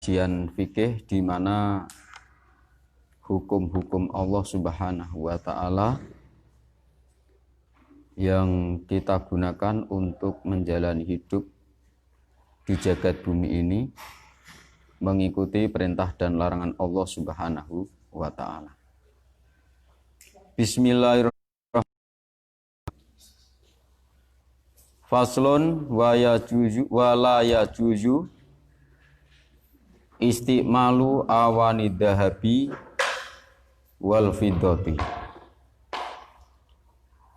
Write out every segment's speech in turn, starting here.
kajian fikih di mana hukum-hukum Allah Subhanahu wa taala yang kita gunakan untuk menjalani hidup di jagat bumi ini mengikuti perintah dan larangan Allah Subhanahu wa taala. Bismillahirrahmanirrahim. Faslun wa yajuzu wa la yajuzu istimalu awani dahabi wal fiddati.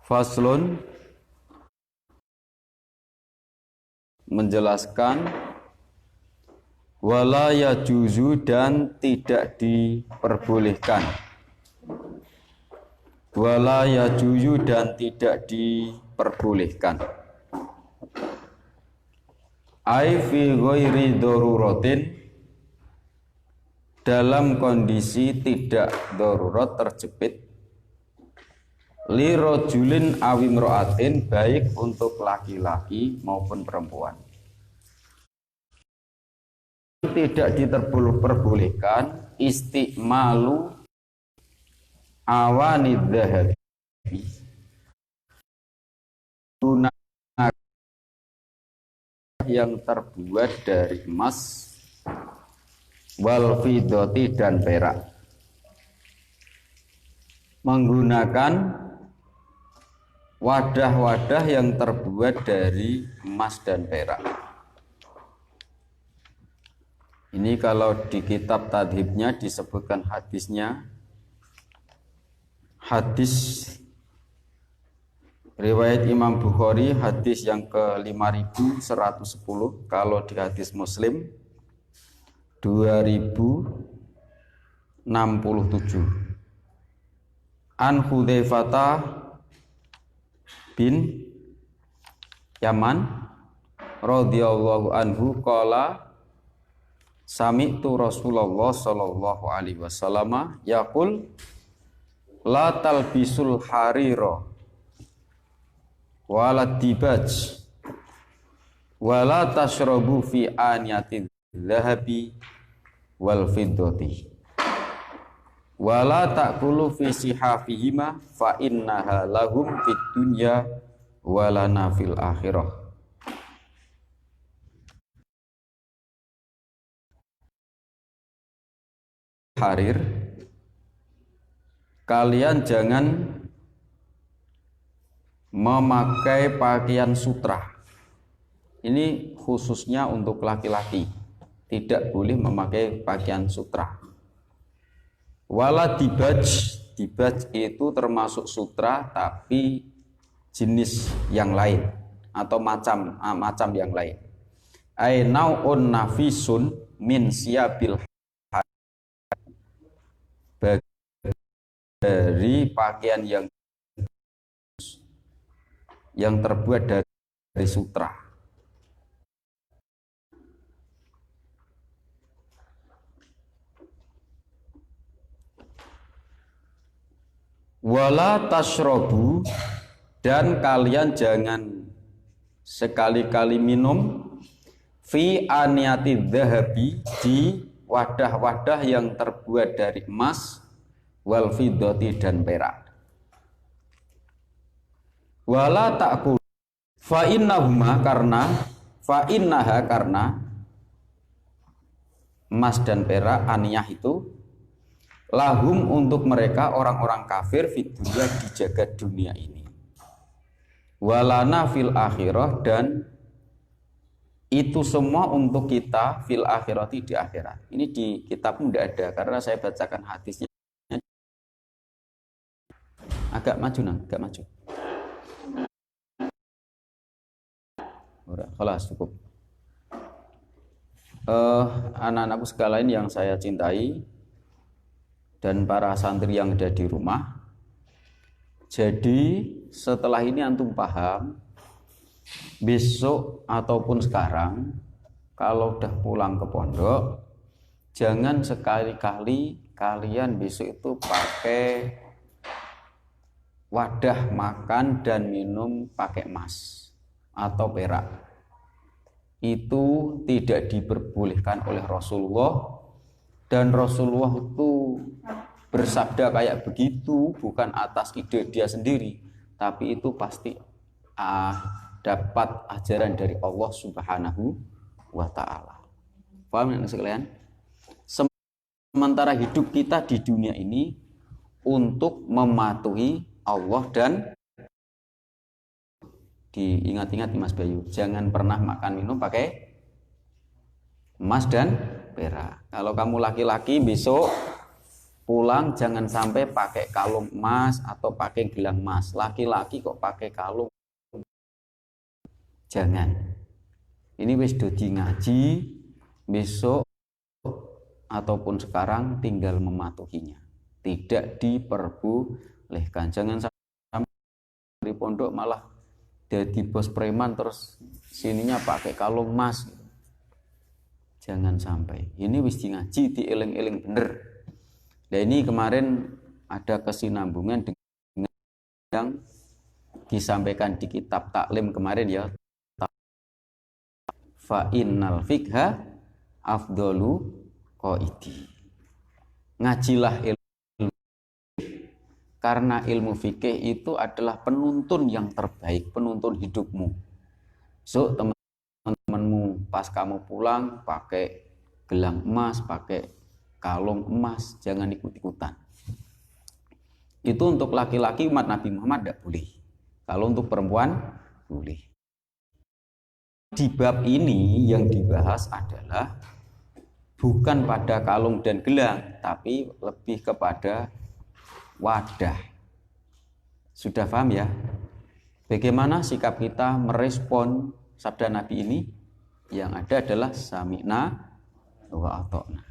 Faslun menjelaskan wala yajuzu dan tidak diperbolehkan. Wala yajuzu dan tidak diperbolehkan. Ai fi ghairi daruratin, dalam kondisi tidak darurat terjepit, li rajulin awi imra'atin, baik untuk laki-laki maupun perempuan. Tidak diperbolehkan istimalu awani dhahabi, yang terbuat dari emas, wal fiddati dan perak, menggunakan wadah-wadah yang terbuat dari emas dan perak. Ini kalau di kitab tadhibnya disebutkan hadisnya, hadis riwayat Imam Bukhari, hadis yang ke-5110. Kalau di hadis Muslim 2067. An Hudzaifah bin Yaman radhiyallahu anhu qala sami'tu Rasulullah sallallahu alaihi wasallam yaqul la talbisul harira wala dibaj wala tashrabu fi aniyati dhahabi wal fiddati wala ta'kulu fi sihafihima fa innaha lahum fid dunya walana fil akhirah. Harir, kalian jangan memakai pakaian sutra. Ini khususnya untuk laki-laki, tidak boleh memakai pakaian sutra. Wala dibaj, dibaj itu termasuk sutra tapi jenis yang lain atau macam yang lain. Ai naun nafisun min siyabil, dari pakaian yang terbuat dari sutra. Wala tashrobu, dan kalian jangan sekali-kali minum fi aniyati dhahabi, di wadah-wadah yang terbuat dari emas, wal fiddati dan perak. Wala ta'kul fa innahuma, karena emas dan perak, aniyah itu, lahum untuk mereka orang-orang kafir, fid dunya di jagat dunia ini, walana fil akhirah, dan itu semua untuk kita fil akhirati, di akhirat. Ini di kitabmu tidak ada karena saya bacakan hadisnya. Agak maju agak maju. Udah, kelas cukup. Anak-anakku sekalian yang saya cintai dan para santri yang ada di rumah. Jadi setelah ini antum paham, besok ataupun sekarang kalau udah pulang ke pondok, jangan sekali-kali kalian besok itu pakai wadah makan dan minum pakai emas atau perak. itu tidak diperbolehkan oleh Rasulullah, dan Rasulullah itu bersabda kayak begitu bukan atas ide dia sendiri, tapi itu pasti dapat ajaran dari Allah Subhanahu wa Ta'ala. Paham ya sekalian? Sementara hidup kita di dunia ini untuk mematuhi Allah, dan diingat-ingat Mas Bayu, jangan pernah makan minum pakai emas dan perak. Kalau kamu laki-laki besok pulang jangan sampai pakai kalung emas atau pakai gelang emas. Laki-laki kok pakai kalung, jangan. Ini wis dodi ngaji, besok ataupun sekarang tinggal mematuhinya, tidak diperbolehkan. Jangan sampai di pondok malah jadi bos preman terus sininya pakai kalung emas. Jangan sampai. Ini wis di ngaji, dieling-eling bener. Nah ini kemarin ada kesinambungan dengan yang disampaikan di kitab taklim kemarin ya. Fa innal fikha afdalu qaidi. Ngajilah ilmu, karena ilmu fikih itu adalah penuntun yang terbaik, penuntun hidupmu. So teman-temanmu pas kamu pulang pakai gelang emas, pakai kalung emas, jangan ikut-ikutan. Itu untuk laki-laki umat Nabi Muhammad tidak boleh. Kalau untuk perempuan boleh. Di bab ini yang dibahas adalah bukan pada kalung dan gelang, tapi lebih kepada wadah. Sudah paham ya? Bagaimana sikap kita merespon sabda Nabi ini? Yang ada adalah sami'na wa ata'na.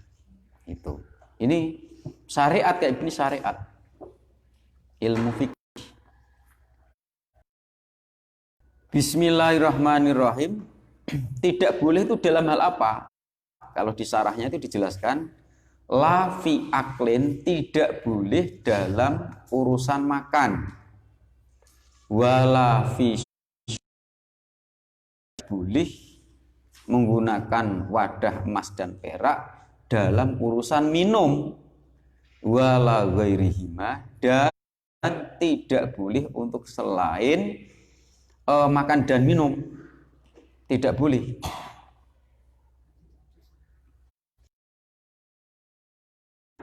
Itu. Ini syariat kayak gini, syariat. Ilmu fikih. Bismillahirrahmanirrahim. Tidak boleh itu dalam hal apa? Kalau di sarahnya itu dijelaskan, la fi aklin, tidak boleh dalam urusan makan. Wala fi, boleh menggunakan wadah emas dan perak dalam urusan minum. Wala ghairihima, dan tidak boleh untuk selain makan dan minum. Tidak boleh.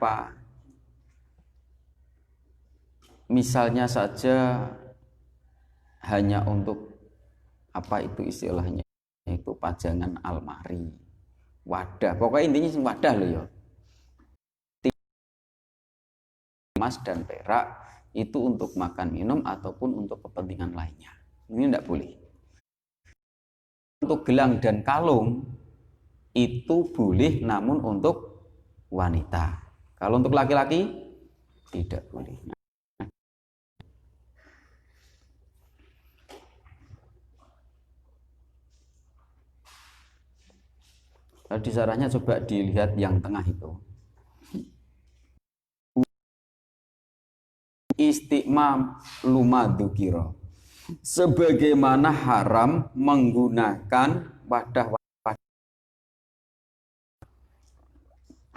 Apa? Misalnya saja hanya untuk apa itu istilahnya, itu pajangan almari, wadah. Pokoknya intinya wadah loh ya. Emas dan perak itu untuk makan minum ataupun untuk kepentingan lainnya. Ini tidak boleh. Untuk gelang dan kalung itu boleh, namun untuk wanita. Kalau untuk laki-laki tidak boleh. Kalau di sarahnya coba dilihat yang tengah itu. Istiqmam lumadukiro. Sebagaimana haram menggunakan wadah-wadah.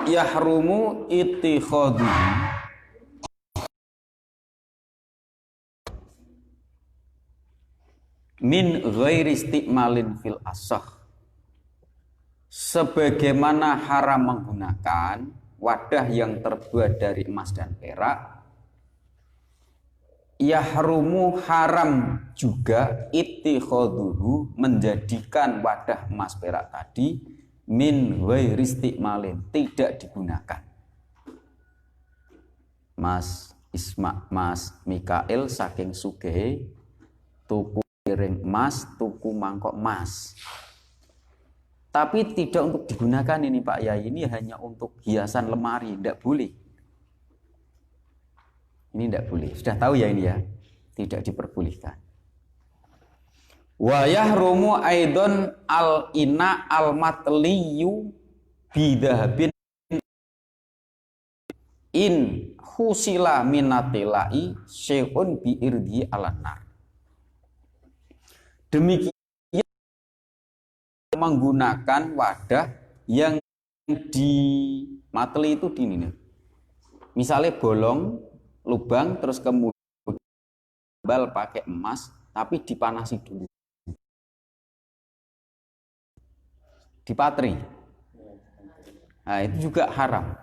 Yahrumu ittikhadhu min ghairi istiqmalin fil asah. Sebagaimana haram menggunakan wadah yang terbuat dari emas dan perak, yahrumu haram juga ittikhadhuhu, menjadikan wadah emas perak tadi min ghairi istiqmalin, tidak digunakan. Mas Mikael saking sugih tuku piring emas, tuku mangkok emas, tapi tidak untuk digunakan ini Pak Yai, ini hanya untuk hiasan lemari, tidak boleh. Ini tidak boleh. Sudah tahu ya ini ya, tidak diperbolehkan. Wa yahrumu aidon al ina al matliyu bidahabin in husila minatilai syai'un bi irdi alanar. Demikian menggunakan wadah yang di mateli itu di ini. Misalnya bolong, lubang, terus kemudian bal pakai emas, tapi dipanasi dulu. Dipatri. Nah, itu juga haram.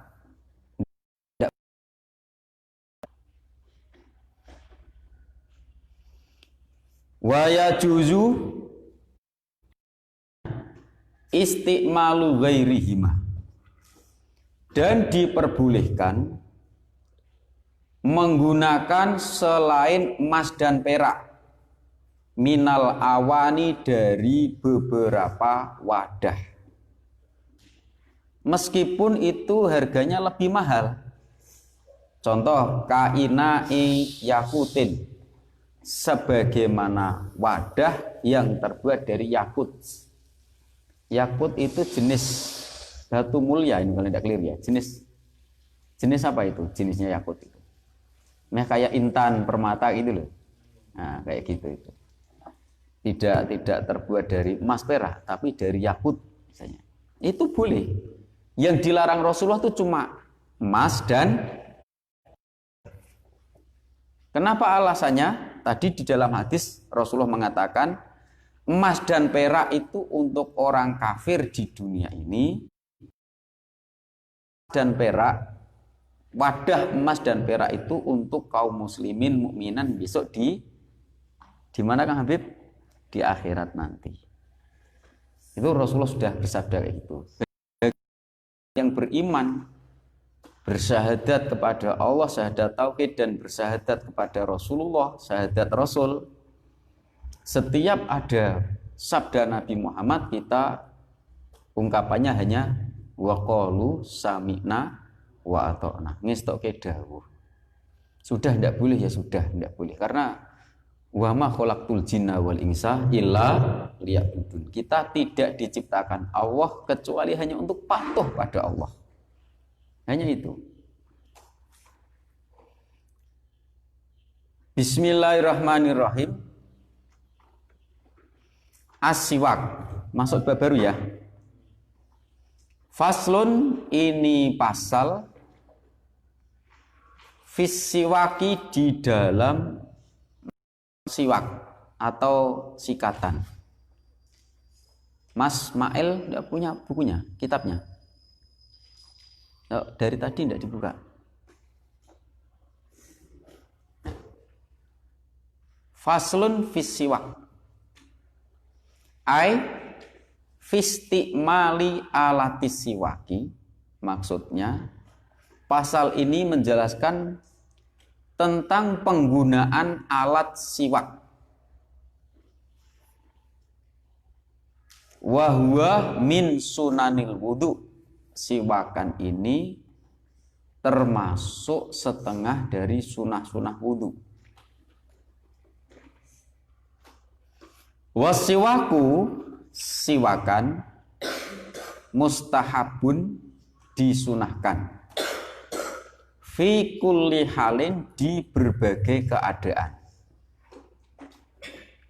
Wa yajuzu istimalu ghairihima, dan diperbolehkan menggunakan selain emas dan perak minal awani, dari beberapa wadah, meskipun itu harganya lebih mahal. Contoh kaina yakutin, sebagaimana wadah yang terbuat dari yakut. Yakut itu jenis batu mulia, ini kalau tidak clear ya. Jenis apa itu? Jenisnya yakut itu. Nah, kayak intan, permata gitu loh. Nah, kayak gitu itu. Tidak terbuat dari emas perak, tapi dari yakut misalnya. Itu boleh. Yang dilarang Rasulullah itu cuma emas dan, kenapa alasannya? Tadi di dalam hadis Rasulullah mengatakan emas dan perak itu untuk orang kafir di dunia ini, dan perak, wadah emas dan perak itu untuk kaum muslimin mukminan besok di mana Kang Habib? Di akhirat nanti. Itu Rasulullah sudah bersabda kayak gitu. Yang beriman, bersyahadat kepada Allah, syahadat tauhid, dan bersyahadat kepada Rasulullah, syahadat Rasul, setiap ada sabda Nabi Muhammad, kita ungkapannya hanya waqalu sami'na wa ata'na, ngestoke dawuh. Sudah tidak boleh, ya sudah tidak boleh, karena wa ma khalaqtul jinna wal insa illa liya'budun. Kita tidak diciptakan Allah kecuali hanya untuk patuh pada Allah. Hanya itu. Bismillahirrahmanirrahim. As-siwak, masuk bab baru ya. Faslun, ini pasal fis-siwaki, di dalam siwak atau sikatan. Mas Mael tidak punya bukunya, kitabnya? Dari tadi tidak dibuka. Faslun fis siwak, ai fistimali alatis siwaki. Maksudnya pasal ini menjelaskan tentang penggunaan alat siwak. Wahwa min sunanil wudu. Siwakan ini termasuk setengah dari sunah-sunah wudu. Wasiwaku, siwakan, mustahabun, disunahkan, fi kulli halin, di berbagai keadaan.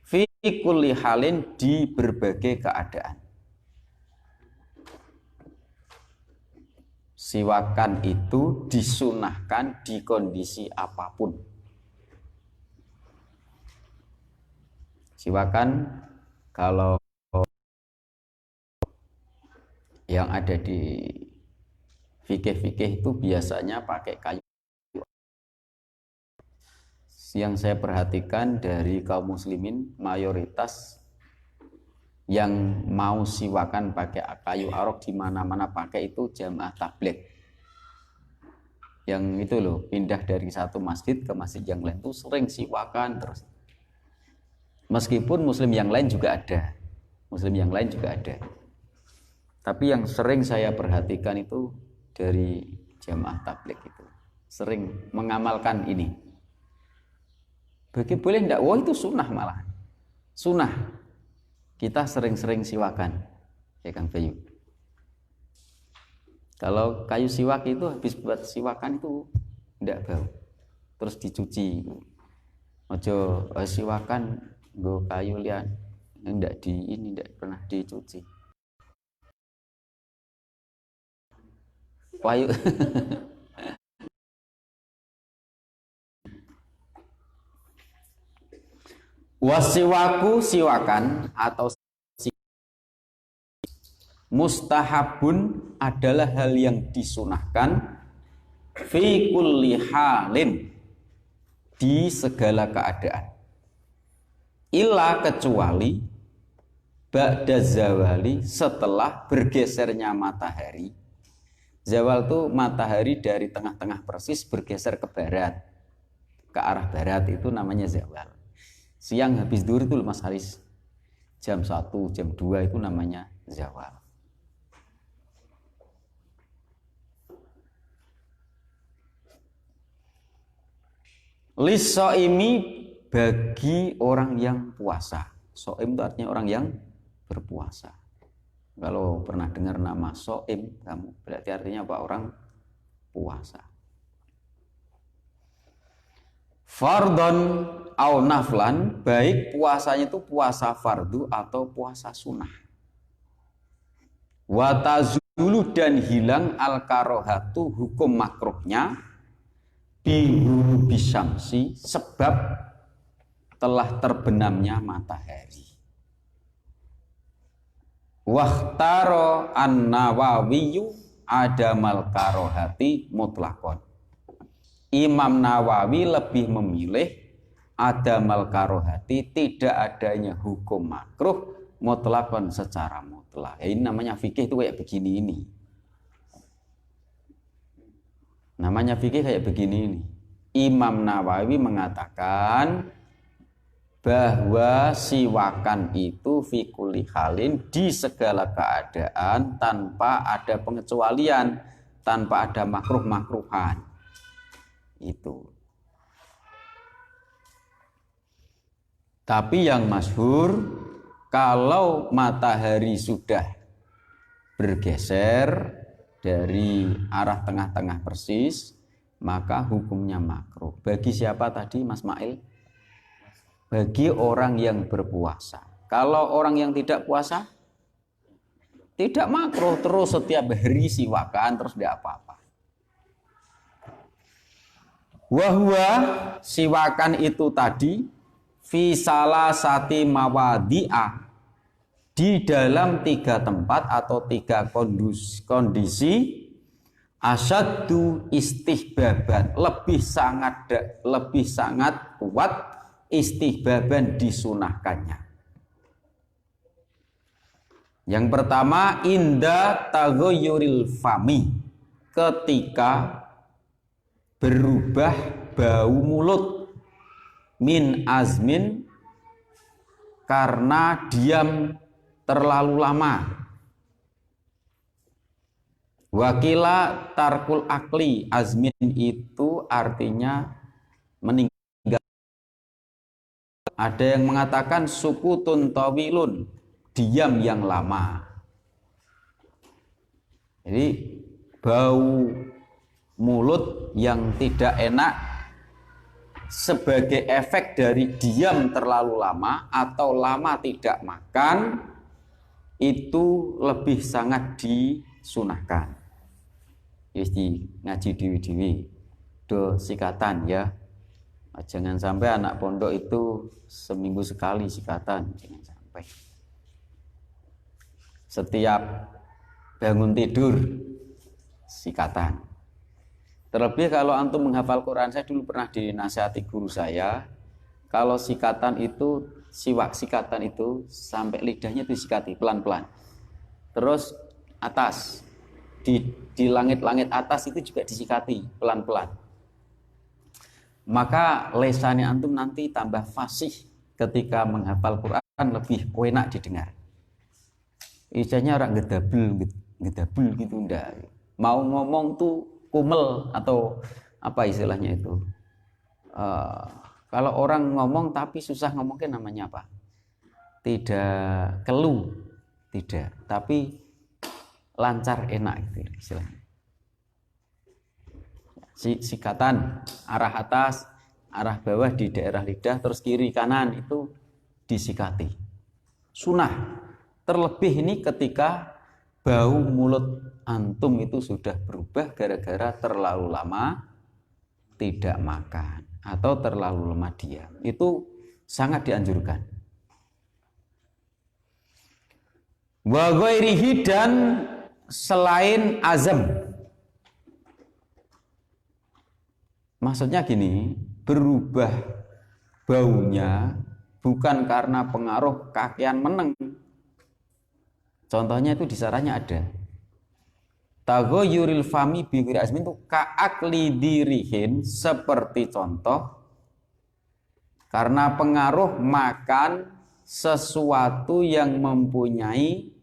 Fi kulli halin, di berbagai keadaan. Siwakan itu disunahkan di kondisi apapun. Siwakan kalau yang ada di fikih-fikih itu biasanya pakai kayu. Yang saya perhatikan dari kaum muslimin, mayoritas yang mau siwakan pakai kayu arok, di mana-mana pakai itu jamaah tabligh. Yang itu loh, pindah dari satu masjid ke masjid yang lain itu sering siwakan terus. Meskipun muslim yang lain juga ada. Muslim yang lain juga ada. Tapi yang sering saya perhatikan itu dari jamaah tabligh itu. Sering mengamalkan ini. Boleh enggak? Wah, itu sunnah malah. Sunnah. Kita sering-sering siwakan, ya Kang Bayu. Kalau kayu siwak itu habis buat siwakan itu enggak bau, terus dicuci. Ojo siwakan nggo kayu lian, enggak pernah dicuci. Wahyu. Wasiwaku siwakan atau mustahabun adalah hal yang disunahkan fi kulli halin di segala keadaan. Illa kecuali ba'da zawali setelah bergesernya matahari. Zawal itu matahari dari tengah-tengah persis bergeser ke barat. Ke arah barat itu namanya zawal. Siang habis zuhur itu Mas Haris. Jam 1, jam 2 itu namanya zawal. Lisoimi bagi orang yang puasa. Soim itu artinya orang yang berpuasa. Kalau pernah dengar nama soim kamu, berarti artinya apa? Orang puasa. Fardon au naflan, baik puasanya itu puasa fardu atau puasa sunnah. Watazulu dan hilang al-karohatu hukum makruhnya bihuru bisyamsi sebab telah terbenamnya matahari. Wahtaro an-Nawawiyu adamal karohati mutlakon. Imam Nawawi lebih memilih adamal karohati tidak adanya hukum makruh mutlakon secara mutlak. Ya, ini namanya fikih itu kayak begini ini. Namanya fikih kayak begini ini. Imam Nawawi mengatakan bahwa siwakan itu fi kulli halin di segala keadaan tanpa ada pengecualian, tanpa ada makruh-makruhan. Itu. Tapi yang masyhur kalau matahari sudah bergeser dari arah tengah-tengah persis, maka hukumnya makruh. Bagi siapa tadi Mas Mail? Bagi orang yang berpuasa. Kalau orang yang tidak puasa, tidak makruh, terus setiap hari siwakan terus tidak apa-apa. Wahwa siwakan itu tadi fi salasati mawadi'ah, di dalam 3 tempat atau 3 kondisi asyaddu istihbaban, lebih sangat kuat istihbaban disunahkannya. Yang pertama inda taghayyuril fami, ketika berubah bau mulut min azmin karena diam terlalu lama. Wakila tarkul akli, azmin itu artinya meninggal. Ada yang mengatakan sukutun tawilun, diam yang lama. Jadi bau mulut yang tidak enak sebagai efek dari diam terlalu lama atau lama tidak makan, itu lebih sangat disunahkan. Jadi ngaji dewi-dewi do sikatan ya. Jangan sampai anak pondok itu seminggu sekali sikatan, jangan sampai. Setiap bangun tidur sikatan. Terlebih kalau antum menghafal Quran, saya dulu pernah dinasihati guru saya, kalau sikatan itu, sikatan itu sampai lidahnya disikati pelan-pelan. Terus atas, di langit-langit atas itu juga disikati pelan-pelan. Maka lesannya antum nanti tambah fasih ketika menghafal Quran, lebih enak didengar. Ijazahnya orang ngedabel gitu enggak. Mau ngomong tuh kumel atau apa istilahnya itu. Kalau orang ngomong tapi susah ngomongnya namanya apa? Tidak kelu, tidak, tapi lancar enak gitu istilahnya. Sikatan arah atas, arah bawah di daerah lidah, terus kiri kanan itu disikati. Sunnah. Terlebih ini ketika bau mulut antum itu sudah berubah gara-gara terlalu lama tidak makan atau terlalu lama diam. Itu sangat dianjurkan. Wa ghairihi, dan selain azam. Maksudnya gini, berubah baunya bukan karena pengaruh kakean meneng. Contohnya itu di sarahnya ada. Taghayyuril fami bi ghairi azmin itu ka'akli dirihin, seperti contoh karena pengaruh makan sesuatu yang mempunyai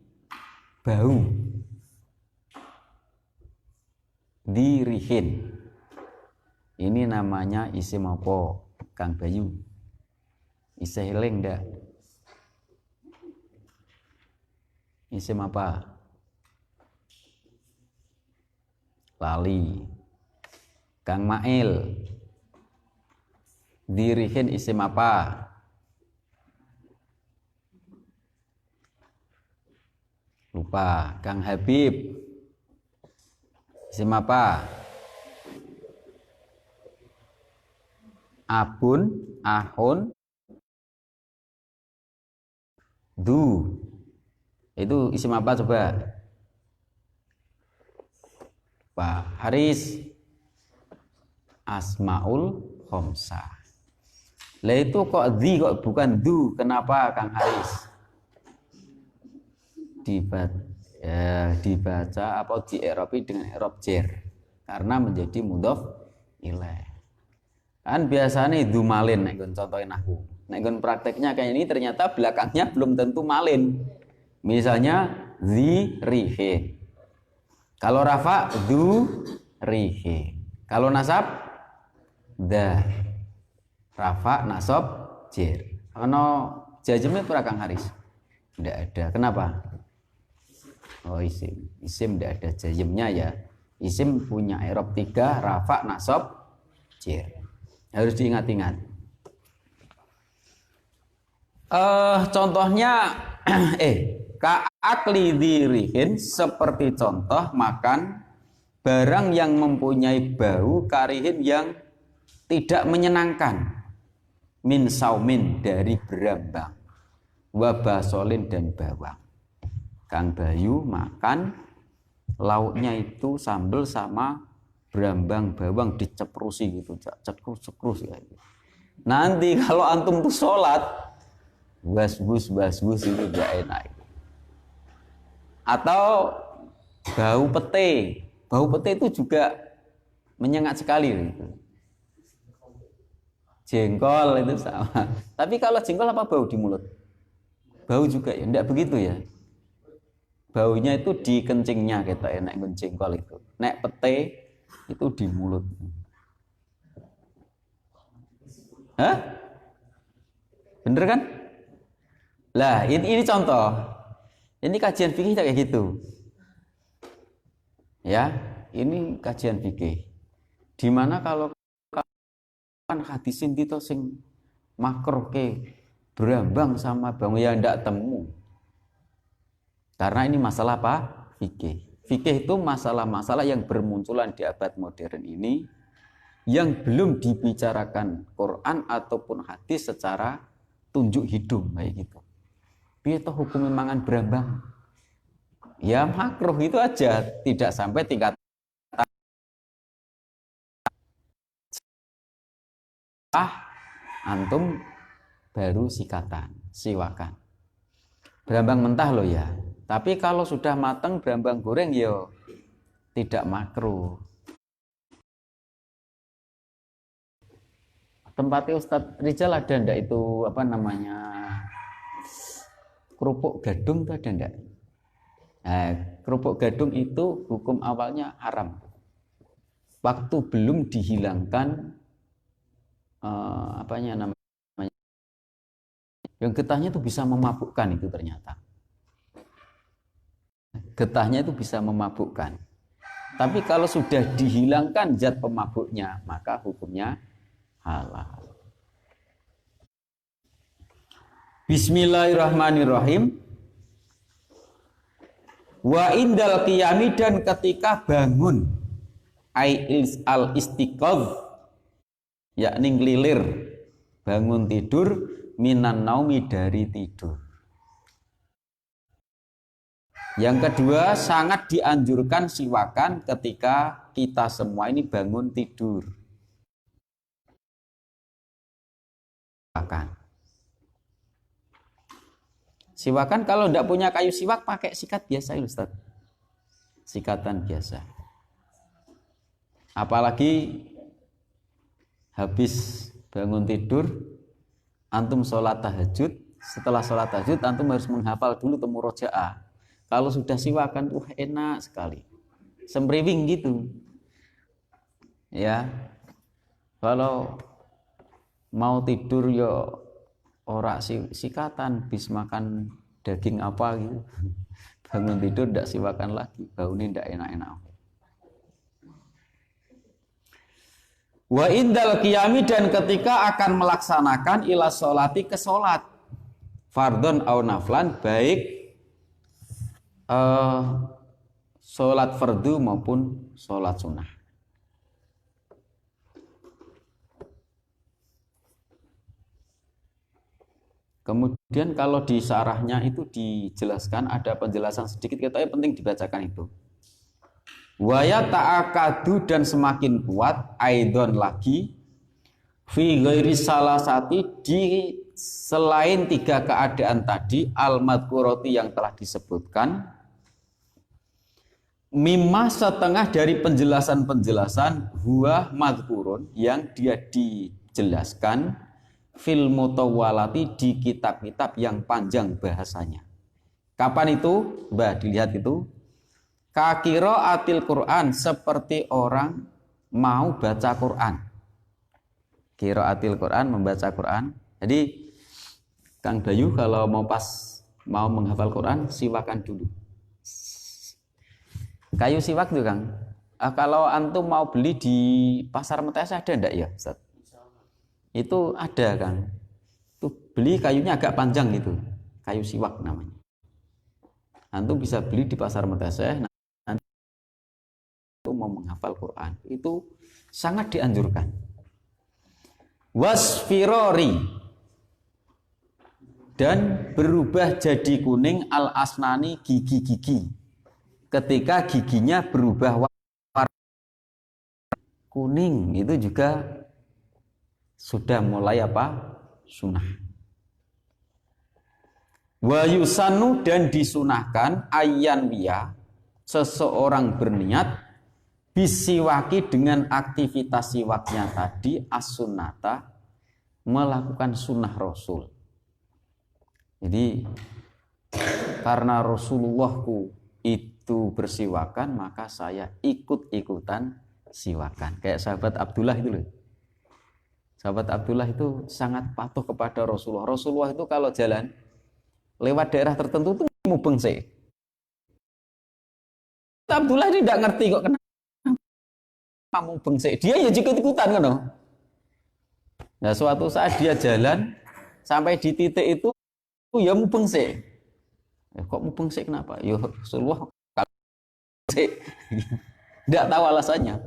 bau. Dirihin. Ini namanya isim apa, Kang Bayu? Isim eling ndak? Isim apa? Lali. Kang Mail. Dirihin isim apa? Lupa. Kang Habib. Isim apa? Abun, ahun, du. Itu isim apa coba? Pak Haris. Asmaul khamsah. Lah itu kok di kok bukan du? Kenapa Kang Haris? Dibaca apa di-i'rabi dengan i'rab jar karena menjadi mudhof ilaih. Kan biasanya du malin nek contohin aku. Nek prakteknya kayak ini ternyata belakangnya belum tentu malin. Misalnya zi rihe. Kalau rafa du rihe. Kalau nasab da. Rafa nasab jar. Ono jajemnya ora Kang Haris? Tidak ada. Kenapa? Oh isim. Isim tidak ada jajemnya ya. Isim punya i'rab 3, rafa nasab jar. Harus diingat-ingat. Contohnya ka'akli dirihin, seperti contoh makan barang yang mempunyai bau karihin yang tidak menyenangkan, min saumin, dari berambang, wa basolin, dan bawang. Kang Bayu makan lauknya itu sambal sama berambang bawang diceprusi gitu, cekrus ya. Nanti kalau antum tuh sholat basbus itu gak enak. Atau bau pete itu juga menyengat sekali gitu. Jengkol itu sama. Tapi kalau jengkol apa bau di mulut? Bau juga ya, enggak begitu ya. Baunya itu di kencingnya kita enak jengkol itu. Nek pete itu di mulut. Hah? Bener kan? Lah, ini contoh. Ini kajian fikih kayak gitu. Ya, ini kajian fikih. Dimana kalau kan hadisin itu sing makruh ke berambang sama bang ya ndak temu. Karena ini masalah apa? Fikih. Fikih itu masalah-masalah yang bermunculan di abad modern ini yang belum dibicarakan Quran ataupun hadis secara tunjuk hidung kayak gitu. Piye toh hukum mangan berambang? Ya makruh itu aja, tidak sampai tingkat antum baru siwakan. Berambang mentah loh ya. Tapi kalau sudah matang berambang goreng yo tidak makruh. Tempatnya Ustadz Rizal ada ndak itu apa namanya kerupuk gadung itu ada ndak? Kerupuk gadung itu hukum awalnya haram. Waktu belum dihilangkan apanya namanya yang getahnya itu bisa memabukkan itu ternyata. Getahnya itu bisa memabukkan. Tapi kalau sudah dihilangkan zat pemabuknya, maka hukumnya halal. Bismillahirrahmanirrahim. Wa indal qiyami, dan ketika bangun, al istiqadh, yakni ngelilir, bangun tidur, minan naumi, dari tidur. Yang kedua, sangat dianjurkan siwakan ketika kita semua ini bangun tidur. Siwakan kalau tidak punya kayu siwak, pakai sikat biasa ya Ustaz. Sikatan biasa. Apalagi habis bangun tidur, antum sholat tahajud. Setelah sholat tahajud, antum harus menghafal dulu murojaah. Kalau sudah siwakan, enak sekali. Sempriwing gitu. Ya. Kalau mau tidur ya ora sikatan, bis makan daging apa gitu. Bangun tidur ndak siwakan lagi, baunya ndak enak-enak. Wa indal qiyami, dan ketika akan melaksanakan ila sholati, ke sholat, fardhon au naflan, baik sholat fardu maupun sholat sunnah. Kemudian kalau di syarahnya itu dijelaskan, ada penjelasan sedikit, katanya penting dibacakan itu. Waya ta'akadu, dan semakin kuat, aidon lagi, fi ghairi salasati, di selain tiga keadaan tadi, al-madhkurati, yang telah disebutkan, mimma, setengah dari penjelasan-penjelasan, huwa madhkurun, yang dia dijelaskan, fil mutawwalati, di kitab-kitab yang panjang bahasanya. Kapan itu? Mbah, dilihat itu. Qiraatil Quran, seperti orang mau baca Quran. Qiraatil Quran, membaca Quran. Jadi Kang Bayu kalau mau menghafal Quran, siwakan dulu. Kayu siwak tuh Kang. Kalau antum mau beli di pasar Metes ada enggak ya Ustaz? Itu ada Kang. Itu beli kayunya agak panjang gitu. Kayu siwak namanya. Antum bisa beli di pasar Metes. Nanti mau menghafal Quran. Itu sangat dianjurkan. Wasfirori, dan berubah jadi kuning al-asnani, gigi-gigi. Ketika giginya berubah warna kuning, itu juga sudah mulai sunnah. Wa yusanu, dan disunahkan, ayyan wiya, seseorang berniat, bisiwaki, dengan aktivitas siwaknya tadi, as-sunnata, melakukan sunnah Rasul. Jadi karena Rasulullahku itu bersiwakan, maka saya ikut-ikutan siwakan. Kayak sahabat Abdullah itu loh. Sahabat Abdullah itu sangat patuh kepada Rasulullah. Rasulullah itu kalau jalan lewat daerah tertentu itu mubeng sih. Abdullah ini tidak ngerti kok kenapa mubeng sih. Dia ya ikut-ikutan kan. Nah, suatu saat dia jalan sampai di titik itu ya mubeng sih. Kok mubeng sih kenapa? Ya Rasulullah tidak tahu alasannya.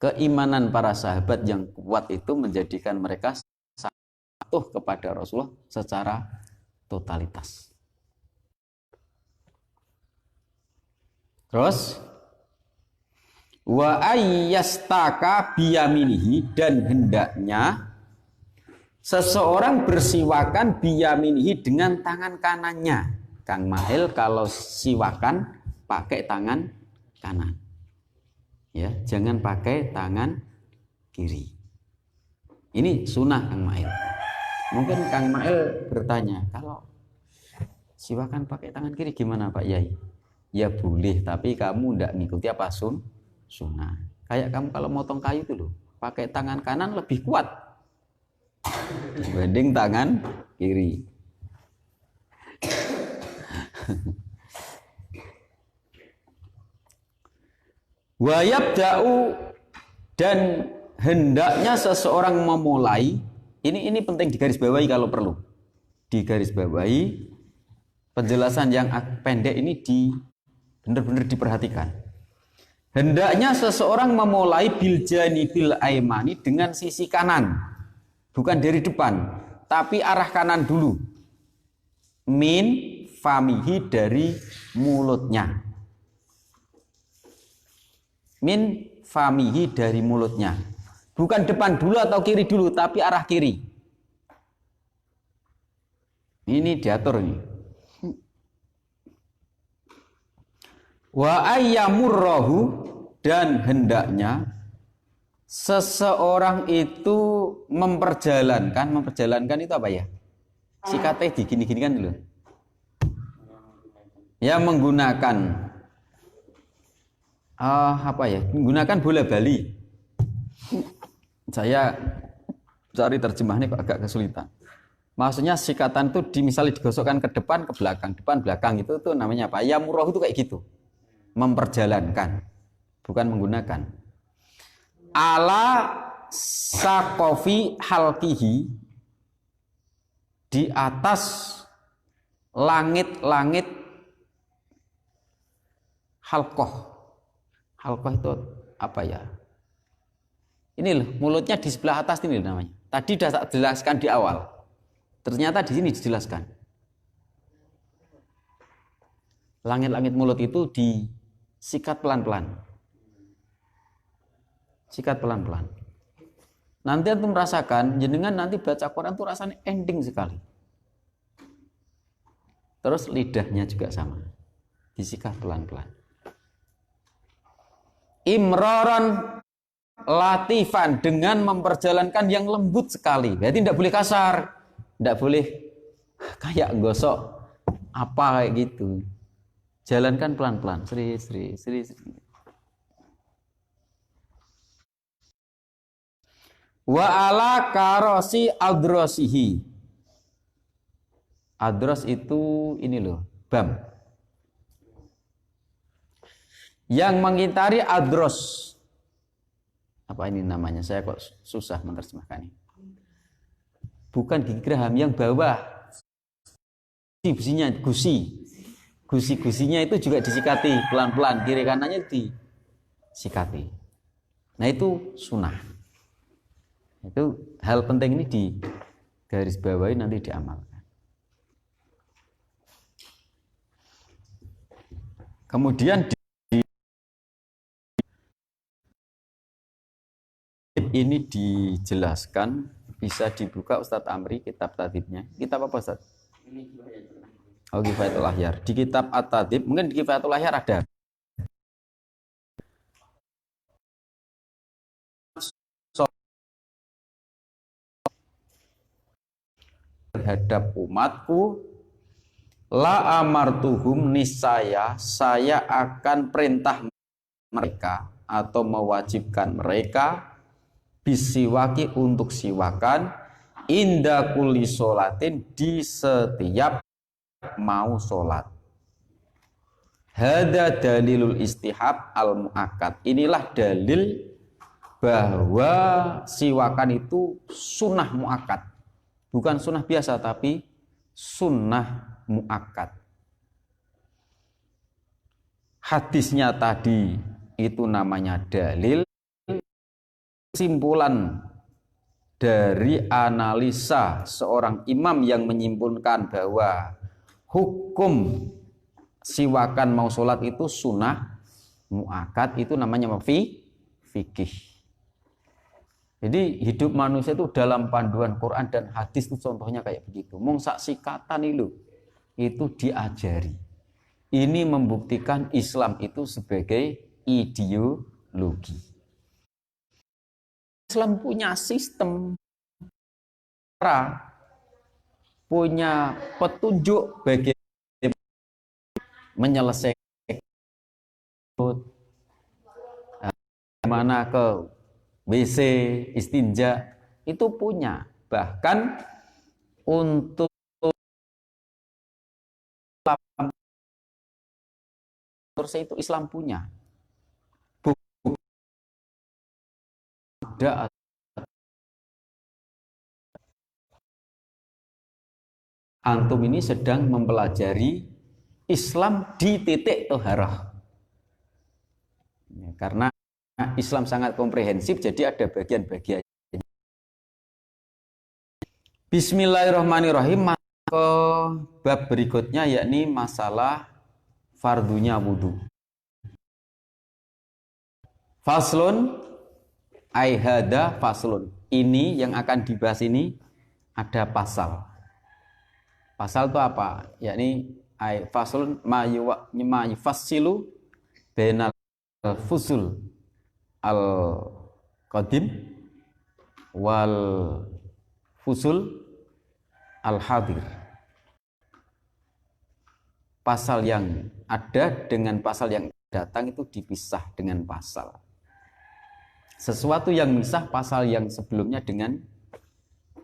Keimanan para sahabat yang kuat itu menjadikan mereka patuh kepada Rasulullah secara totalitas. Terus wa ayyastaka biyaminihi, dan hendaknya seseorang bersiwakan biyaminihi, dengan tangan kanannya. Kang Mahil kalau siwakan pakai tangan kanan. Ya, jangan pakai tangan kiri. Ini sunnah Kang Mahil. Mungkin Kang Mahil bertanya, kalau siwakan pakai tangan kiri gimana Pak Yai? Ya boleh, tapi kamu tidak mengikuti sunnah. Kayak kamu kalau motong kayu itu loh, pakai tangan kanan lebih kuat dibanding tangan kiri. Wa yabda'u, dan hendaknya seseorang memulai, ini penting digarisbawahi kalau perlu. Digarisbawahi Penjelasan yang pendek ini benar-benar diperhatikan. Hendaknya seseorang memulai bil aimani dengan sisi kanan. Bukan dari depan, tapi arah kanan dulu. Min famihi dari mulutnya. Min famihi dari mulutnya. Bukan depan dulu atau kiri dulu, tapi arah kiri. Ini diatur ini. Wa ayyamurrahu, dan hendaknya seseorang itu memperjalankan itu apa ya? Sikatnya digini-gini kan dulu. Ya menggunakan menggunakan bola bali. Saya cari terjemahnya kok agak kesulitan. Maksudnya sikatan itu misalnya digosokkan ke depan, ke belakang, depan, belakang itu namanya apa? Ya murah itu kayak gitu. Memperjalankan, bukan menggunakan. Ala sakofi halkihi, di atas langit-langit halkoh. Halkoh itu apa ya? Ini loh, mulutnya di sebelah atas ini namanya. Tadi sudah tak jelaskan di awal. Ternyata di sini dijelaskan. Langit-langit mulut itu disikat pelan-pelan. Sikat pelan-pelan. Nanti antum merasakan, jenengan nanti baca Quran itu rasanya ending sekali. Terus lidahnya juga sama. Disikat pelan-pelan. Imroron latifan, dengan memperjalankan yang lembut sekali. Berarti tidak boleh kasar. Tidak boleh kayak gosok apa kayak gitu. Jalankan pelan-pelan, seri. Wa ala karosi adrosihi. Adros itu ini loh, bam. Yang mengitari adros. Apa ini namanya? Saya kok susah menerjemahkan ini. Bukan gigi geraham, yang bawah. Gusinya, gusi-gusinya itu juga disikati pelan-pelan, kiri kanannya disikati. Nah itu sunnah. Itu hal penting ini di garis bawahi, nanti diamalkan. Kemudian ini dijelaskan, bisa dibuka Ustadz Amri kitab tadibnya. Kitab apa Ustadz? Oh, Kifayatul Ahyar. Di kitab At-Tadib, mungkin di Kifayatul Ahyar ada. Terhadap umatku, la amartuhum, niscaya saya akan perintah mereka atau mewajibkan mereka bisiwaki, untuk siwakan, inda kulli sholatin, di setiap mau sholat. Hada dalilul istihab al muakkad. Inilah dalil bahwa siwakan itu sunnah muakkad. Bukan sunnah biasa, tapi sunnah muakkad. Hadisnya tadi itu namanya dalil. Kesimpulan dari analisa seorang imam yang menyimpulkan bahwa hukum siwakan mau sholat itu sunnah muakkad, itu namanya fikih. Jadi hidup manusia itu dalam panduan Quran dan hadis itu contohnya kayak begitu. Mongsak sikatan itu diajari. Ini membuktikan Islam itu sebagai ideologi. Islam punya sistem, punya petunjuk bagaimana menyelesaikan, mana ke WC, istinja, itu punya. Bahkan untuk itu Islam punya. Antum ini sedang mempelajari Islam di titik toharoh. Ya, karena Islam sangat komprehensif, jadi ada bagian-bagian. Bismillahirrahmanirrahim. Ke bab berikutnya yakni masalah fardunya wudhu. Faslun aihada faslun. Ini yang akan dibahas ini ada pasal. Pasal itu apa? Yakni faslun ma yufassilu bainal fusul al qadim wal fusul al-hadir. Pasal yang ada dengan pasal yang datang itu dipisah dengan pasal. Sesuatu yang misah pasal yang sebelumnya dengan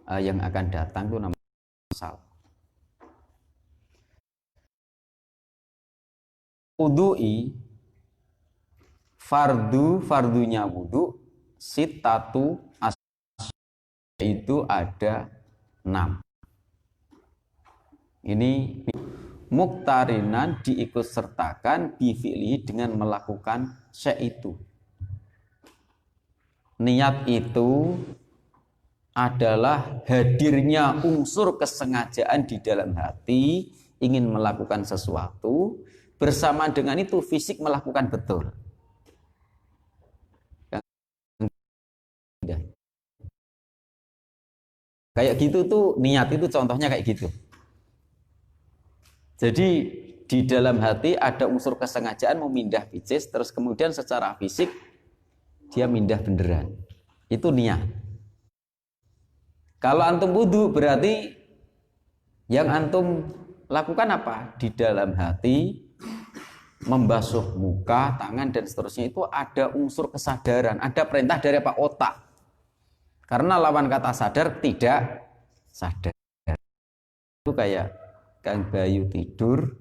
yang akan datang itu namanya pasal. Wudu'i fardunya wudu sitatu itu ada 6. Ini muktarinan diikut sertakan bifi'lihi dengan melakukan syai' itu. Niat itu adalah hadirnya unsur kesengajaan di dalam hati ingin melakukan sesuatu, bersamaan dengan itu fisik melakukan betul. Kayak gitu tuh niat itu contohnya kayak gitu. Jadi di dalam hati ada unsur kesengajaan mau mindah picis, terus kemudian secara fisik dia mindah beneran. Itu niat. Kalau antum wudu berarti yang antum lakukan apa? Di dalam hati membasuh muka, tangan dan seterusnya itu ada unsur kesadaran, ada perintah dari apa? Otak. Karena lawan kata sadar tidak sadar. Itu kayak Kang Bayu tidur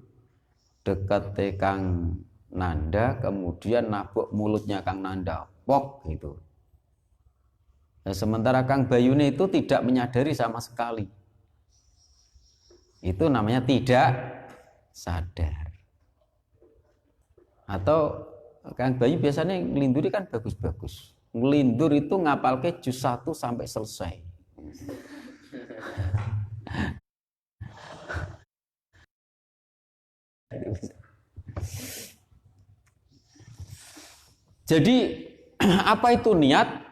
dekat Kang Nanda, kemudian nabuk mulutnya Kang Nanda, pok gitu. Nah, sementara Kang Bayune itu tidak menyadari sama sekali. Itu namanya tidak sadar. Atau Kang Bayu biasanya ngelinduri kan bagus-bagus. Ngelindur itu ngapalke juz 1 sampai selesai. Jadi apa itu niat?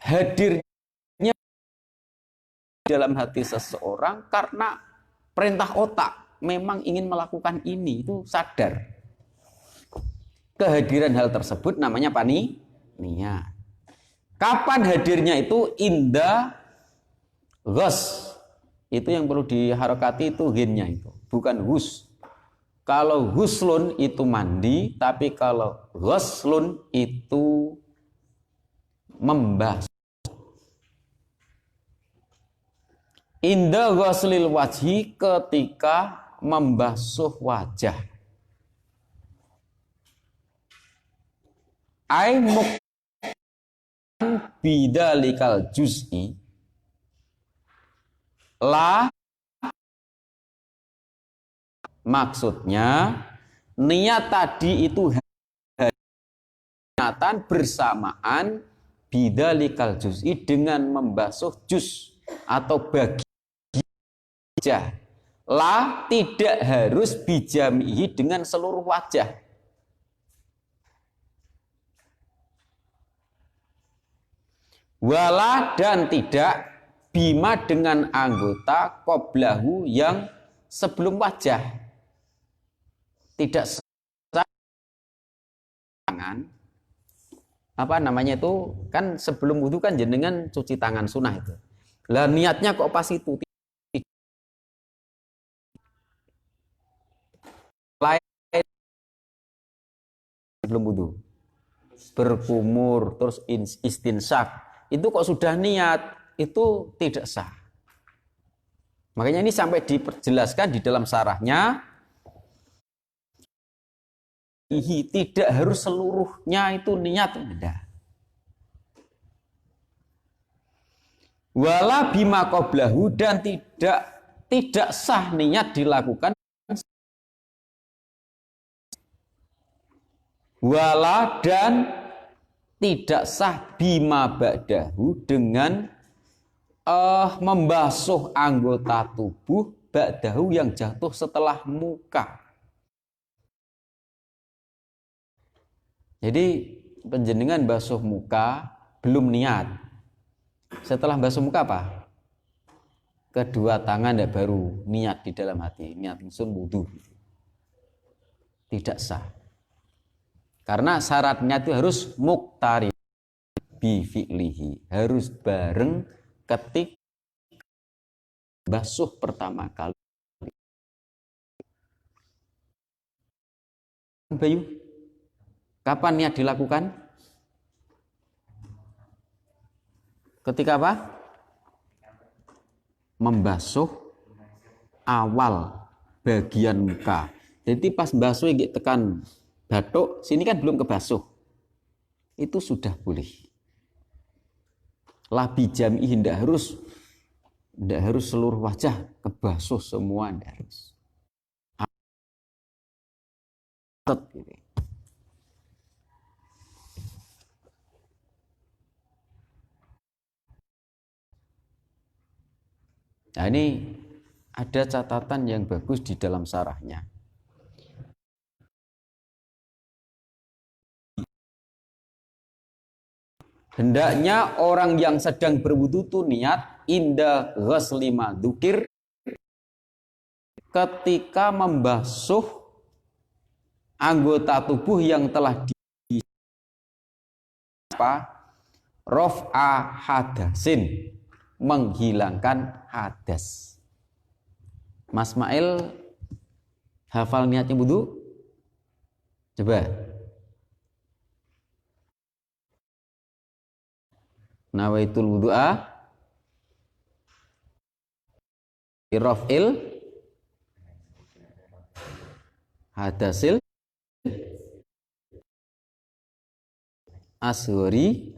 Hadirnya dalam hati seseorang karena perintah otak memang ingin melakukan ini, itu sadar. Kehadiran hal tersebut namanya apa nih? Niat. Kapan hadirnya itu? Inda ghus. Itu yang perlu diharokati itu hinnya itu, bukan hus. Kalau huslun itu mandi, tapi kalau ghuslun itu membasuh. Inda ghuslil wajhi, ketika membasuh wajah. Ai muktan bidalikal juz'i la, maksudnya niat tadi itu niatan bersamaan bidalikal juz'i dengan membasuh juz atau bagi wajah. La, tidak harus bijamihi dengan seluruh wajah. Wala, dan tidak bima dengan anggota qoblahu yang sebelum wajah. Tidak tangan apa namanya itu kan sebelum wudu kan jenengan cuci tangan sunnah itu. Lah niatnya kok pas itu lain sebelum wudu berkumur terus istinsak itu kok sudah niat, itu tidak sah. Makanya ini sampai diperjelaskan di dalam syarahnya, tidak harus seluruhnya itu niat, tidak. Wala bima qoblahu, dan tidak sah niat dilakukan Wala dan tidak sah bima ba'dahu dengan membasuh anggota tubuh ba'dahu yang jatuh setelah muka. Jadi penjenengan basuh muka belum niat. Setelah basuh muka apa? Kedua tangan ya baru niat di dalam hati, niat ingsun wudu. Tidak sah. Karena syaratnya itu harus muqtari bi fi'lihi, harus bareng ketik basuh pertama kali. Bayu, kapan niat dilakukan? Ketika apa? Membasuh awal bagian muka. Jadi pas basuh yang tekan batuk, sini kan belum kebasuh. Itu sudah boleh. Labi jam'i tidak harus seluruh wajah kebasuh semua, tidak harus. Nah ini ada catatan yang bagus di dalam syarahnya. Hendaknya orang yang sedang berwudu itu niat inda ghusli ma dzukir, ketika membasuh anggota tubuh yang telah di raf'a hadasin, menghilangkan hadas. Mas Mail hafal niatnya wudu? Coba. Nawaitul wudu'a irafil hadasil ashuri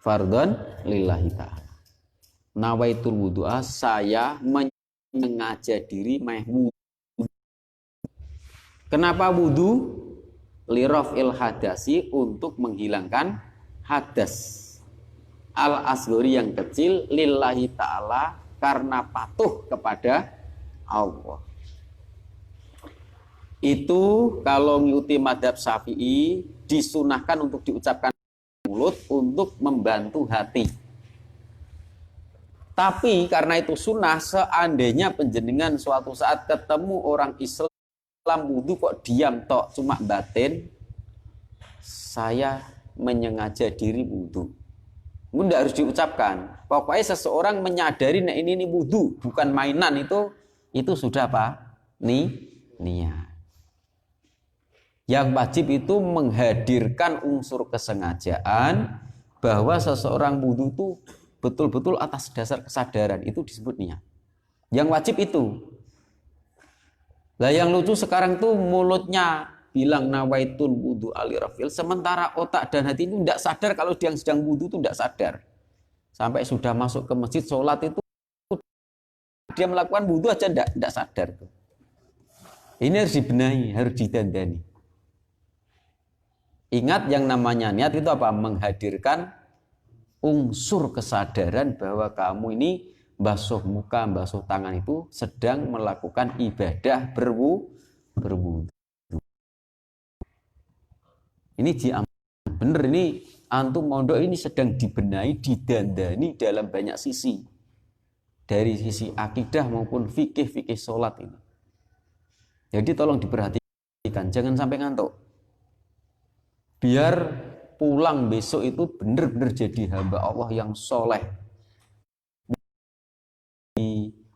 fardhon lillahi ta'ala. Nawaitul wudu'a, saya menyengaja diri meh wudu. Kenapa wudu? Lirafil hadasi, untuk menghilangkan hadas al-asghari yang kecil, lillahi ta'ala, karena patuh kepada Allah. Itu kalau ngikuti madhab Syafi'i disunahkan untuk diucapkan mulut untuk membantu hati. Tapi karena itu sunnah, seandainya penjenengan suatu saat ketemu orang Islam wudu kok diam tok cuma batin, saya menyengaja diri wudu. Tidak harus diucapkan. Pokoknya seseorang menyadari nah ini wudu, bukan mainan, itu sudah apa? Niat. Yang wajib itu menghadirkan unsur kesengajaan bahwa seseorang wudu itu betul-betul atas dasar kesadaran, itu disebut niat. Yang wajib itu. Lah yang lucu sekarang tuh mulutnya bilang nawaitul wudu alirafil, sementara otak dan hati itu tidak sadar kalau dia yang sedang wudu itu tidak sadar. Sampai sudah masuk ke masjid sholat itu dia melakukan wudu aja tidak sadar. Ini harus dibenahi, harus didandani. Ingat yang namanya niat itu apa? Menghadirkan unsur kesadaran bahwa kamu ini basuh muka, basuh tangan itu sedang melakukan ibadah berwudu. Ini bener, ini antum mondok ini sedang dibenahi, didandani dalam banyak sisi. Dari sisi akidah maupun fikih sholat ini. Jadi tolong diperhatikan, jangan sampai ngantuk. Biar pulang besok itu benar-benar jadi hamba Allah yang soleh.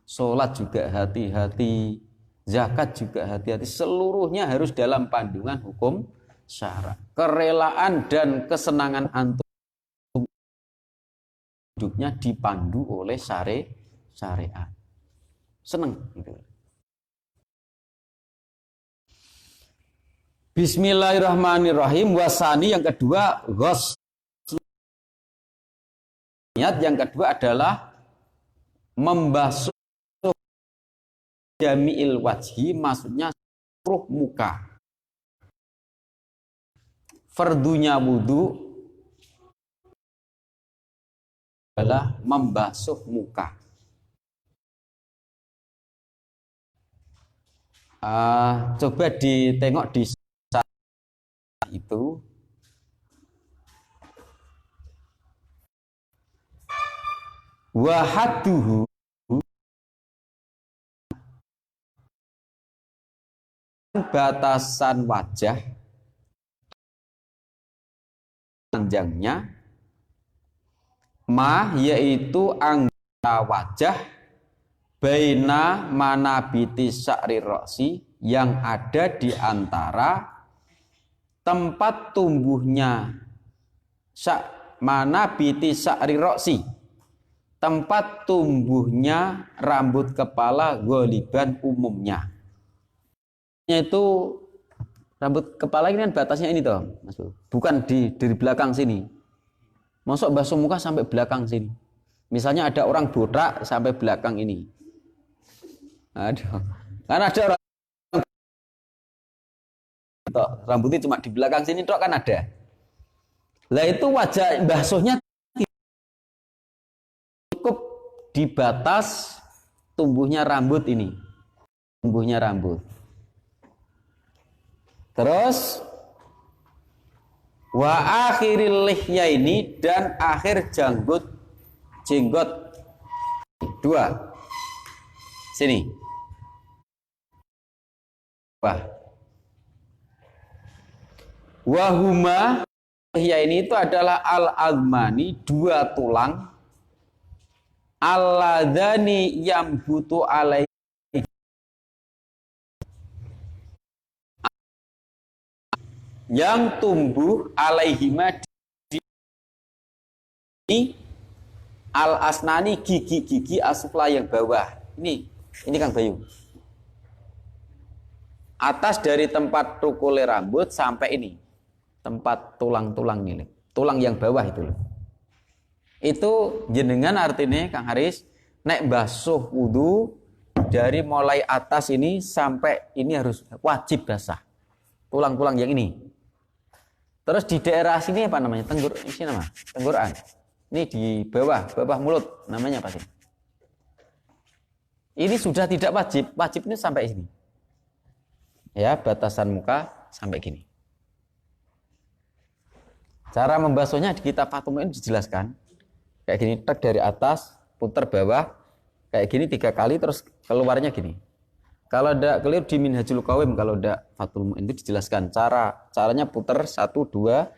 Sholat juga hati-hati, zakat juga hati-hati, seluruhnya harus dalam panduan hukum syara. Kerelaan dan kesenangan antum hidupnya dipandu oleh syariat. Seneng gitu. Bismillahirrahmanirrahim. Wasani yang kedua, niat yang kedua adalah membasuh jami'il wajhi, maksudnya seluruh muka. fardunya wudu adalah membasuh muka. Coba ditengok di itu wahaduhu batasan wajah panjangnya yaitu anggota wajah baina manabiti sya'ri roksi yang ada di antara tempat tumbuhnya manabiti sya'ri roksi, tempat tumbuhnya rambut kepala goliban umumnya. Itu rambut kepala ini kan batasnya ini toh, Mas. Bukan dari belakang sini. Masuk basuh muka sampai belakang sini. Misalnya ada orang botak sampai belakang ini. Aduh. Kan ada orang rambutnya cuma di belakang sini toh kan ada. Lah itu wajah basuhnya cukup di batas tumbuhnya rambut ini. Tumbuhnya rambut. Terus wa akhiril lihya ini dan akhir jenggot dua sini. Wah. Wahuma lihya ini itu adalah al-azmani, dua tulang alladzani yambutu alaihi yang tumbuh alaihima di al-asnani gigi-gigi asfla yang bawah. Ini Kang Bayu. Atas dari tempat tukule rambut sampai ini. Tempat tulang-tulang ini. Tulang yang bawah itu loh. Itu jenengan artinya Kang Haris nek basuh wudu dari mulai atas ini sampai ini harus wajib basah. Tulang-tulang yang ini. Terus di daerah sini apa namanya? Tenggorokan. Ini di bawah mulut namanya apa sih? Ini sudah tidak wajib. Wajibnya sampai sini. Ya, batasan muka sampai gini. Cara membasuhnya di kitab Fathul Mu'in dijelaskan. Kayak gini, tek dari atas, putar bawah, kayak gini 3 kali, terus keluarnya gini. Kalau ada keliru di Minhajul Qawim, kalau ada Fathul Mu'in itu dijelaskan caranya putar 1, 2,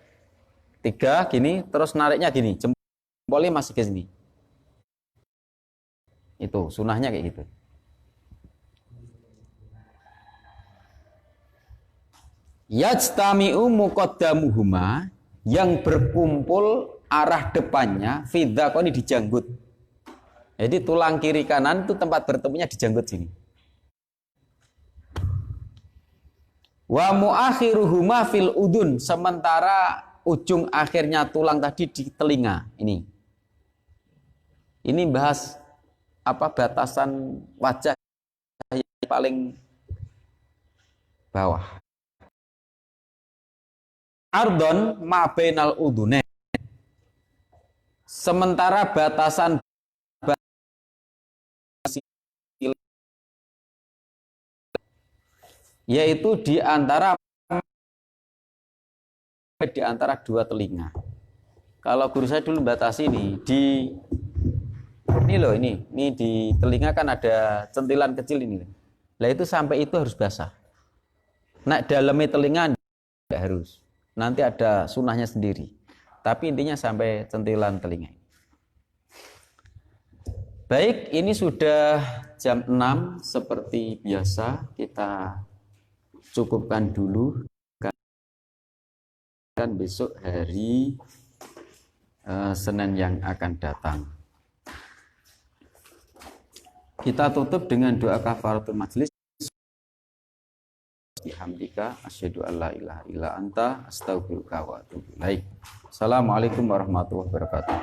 3 gini, terus nariknya gini, jempolnya masih ke sini. Itu sunahnya kayak gitu. Yajtami'u muqaddamuhuma, yang berkumpul arah depannya fidzaqoni di janggut. Jadi tulang kiri kanan itu tempat bertemunya di janggut sini. Wa muakhiruhuma fil udun, sementara ujung akhirnya tulang tadi di telinga ini. Ini bahas apa batasan wajah yang paling bawah. Ardon ma bainal udunain. Sementara batasan yaitu di antara dua telinga. Kalau guru saya dulu batasi ini di telinga kan ada centilan kecil ini. Lah itu sampai itu harus basah. Nah, dalamnya telinga tidak harus. Nanti ada sunahnya sendiri. Tapi intinya sampai centilan telinga. Baik, ini sudah jam 6 seperti biasa kita cukupkan dulu, kan besok hari Senin yang akan datang. Kita tutup dengan doa kafaratul majlis. Bihamdika asyhadu alla ilaha illa anta astaghfiruka wa atubu ilaik. Assalamualaikum warahmatullahi wabarakatuh.